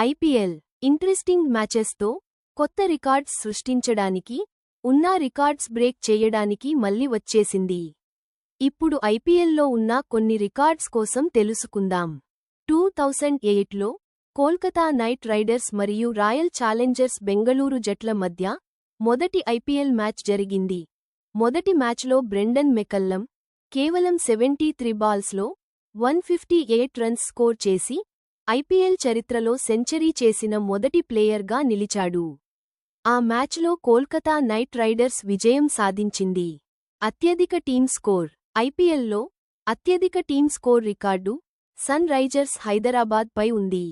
IPL interesting మ్యాచెస్తో కొత్త records సృష్టించడానికి, ఉన్న రికార్డ్స్ బ్రేక్ చేయడానికి మళ్లీ వచ్చేసింది. ఇప్పుడు ఐపీఎల్లో ఉన్న కొన్ని రికార్డ్స్ కోసం తెలుసుకుందాం. 2008లో కోల్కతా నైట్ రైడర్స్ మరియు రాయల్ ఛాలెంజర్స్ బెంగళూరు జట్ల మధ్య మొదటి ఐపీఎల్ మ్యాచ్ జరిగింది. మొదటి మ్యాచ్లో బ్రెండన్ మెకల్లమ్ కేవలం 73 బాల్స్లో 158 రన్స్ స్కోర్ చేసి ఐపీఎల్ చరిత్రలో సెంచరీ చేసిన మొదటి ప్లేయర్గా నిలిచాడు. ఆ మ్యాచ్లో కోల్కతా నైట్ రైడర్స్ విజయం సాధించింది. అత్యధిక టీమ్ స్కోర్ ఐపీఎల్లో అత్యధిక team score record Sunrisers Hyderabad పై ఉంది.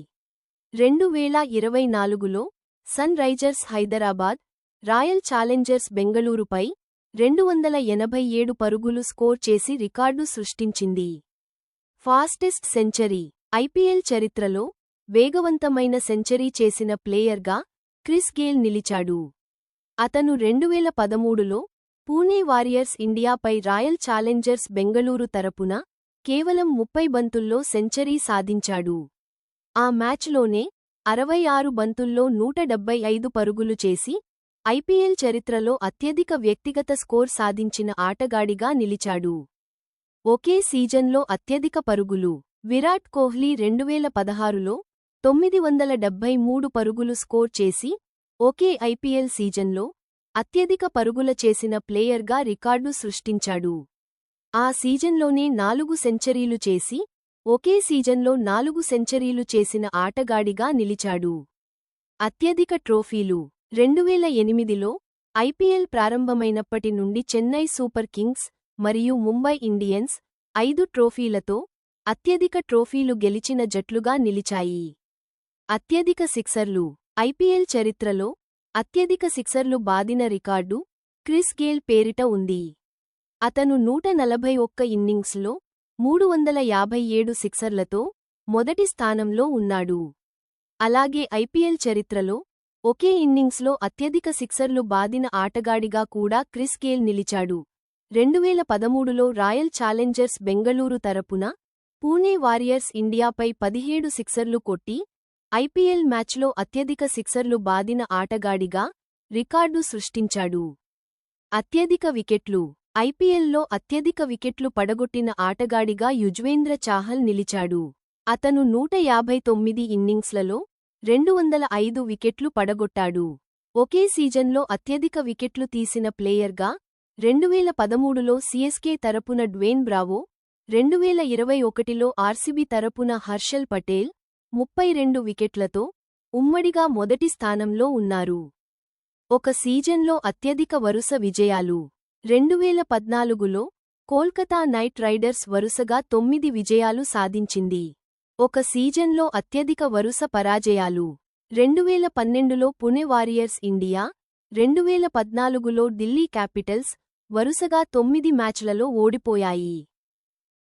2024లో Sunrisers Hyderabad royal challengers బెంగళూరుపై 287 పరుగులు స్కోర్ చేసి రికార్డు సృష్టించింది. ఫాస్టెస్ట్ సెంచరీ ఐపీఎల్ చరిత్రలో వేగవంతమైన సెంచరీ చేసిన ప్లేయర్గా క్రిస్ గేల్ నిలిచాడు. అతను 2013లో పూణే వారియర్స్ ఇండియాపై రాయల్ ఛాలెంజర్స్ బెంగళూరు తరపున కేవలం 30 బంతుల్లో సెంచరీ సాధించాడు. ఆ మ్యాచ్లోనే 66 బంతుల్లో 175 పరుగులు చేసి ఐపీఎల్ చరిత్రలో అత్యధిక వ్యక్తిగత స్కోర్ సాధించిన ఆటగాడిగా నిలిచాడు. ఒకే సీజన్లో అత్యధిక పరుగులు విరాట్ కోహ్లీ 2016లో 973 పరుగులు స్కోర్ చేసి ఒకే ఐపీఎల్ సీజన్లో అత్యధిక పరుగుల చేసిన ప్లేయర్గా రికార్డు సృష్టించాడు. ఆ సీజన్లోనే 4 సెంచరీలు చేసి ఒకే సీజన్లో 4 సెంచరీలు చేసిన ఆటగాడిగా నిలిచాడు. అత్యధిక ట్రోఫీలు 2008లో ఐపీఎల్ ప్రారంభమైనప్పటి నుండి చెన్నై సూపర్ కింగ్స్ మరియు ముంబై ఇండియన్స్ 5 ట్రోఫీలతో అత్యధిక ట్రోఫీలు గెలిచిన జట్లుగా నిలిచాయి. అత్యధిక సిక్సర్లు ఐపీఎల్ చరిత్రలో అత్యధిక సిక్సర్లు బాదిన రికార్డు క్రిస్ గేల్ పేరిట ఉంది. అతను 141 ఇన్నింగ్స్లో 357 సిక్సర్లతో మొదటి స్థానంలో ఉన్నాడు. అలాగే ఐపీఎల్ చరిత్రలో ఒకే ఇన్నింగ్స్లో అత్యధిక సిక్సర్లు బాదిన ఆటగాడిగా కూడా క్రిస్ గేల్ నిలిచాడు. 2013లో రాయల్ ఛాలెంజర్స్ బెంగళూరు తరపున పూణే వారియర్స్ ఇండియాపై 17 సిక్సర్లు కొట్టి ఐపీఎల్ మ్యాచ్లో అత్యధిక సిక్సర్లు బాదిన ఆటగాడిగా రికార్డు సృష్టించాడు. అత్యధిక వికెట్లు ఐపీఎల్లో అత్యధిక వికెట్లు పడగొట్టిన ఆటగాడిగా యుజ్వేంద్ర చాహల్ నిలిచాడు. అతను 159 ఇన్నింగ్స్లలో 205 వికెట్లు పడగొట్టాడు. ఒకే సీజన్లో అత్యధిక వికెట్లు తీసిన ప్లేయర్గా 2013లో సీఎస్కే తరపున డ్వేన్ బ్రావో, 2021లో ఆర్సీబీ తరపున హర్షల్ పటేల్ 32 వికెట్లతో ఉమ్మడిగా మొదటి స్థానంలో ఉన్నారు. ఒక సీజన్లో అత్యధిక వరుస విజయాలు 2014లో కోల్కతా నైట్ రైడర్స్ వరుసగా 9 విజయాలు సాధించింది. ఒక సీజన్లో అత్యధిక వరుస పరాజయాలు 2012లో పుణె వారియర్స్ ఇండియా, 2014లో ఢిల్లీ క్యాపిటల్స్ వరుసగా 9 మ్యాచ్లలో ఓడిపోయాయి.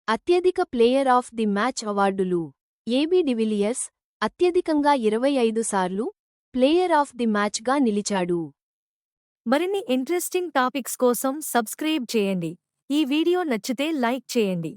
అత్యధిక ప్లేయర్ ఆఫ్ ది మ్యాచ్ అవార్డులు ఏబీ డివిలియర్స్ అత్యధికంగా 25 సార్లు ప్లేయర్ ఆఫ్ ది మ్యాచ్గా నిలిచాడు. మరిన్ని ఇంట్రెస్టింగ్ టాపిక్స్ కోసం సబ్స్క్రైబ్ చేయండి. ఈ వీడియో నచ్చితే లైక్ చేయండి.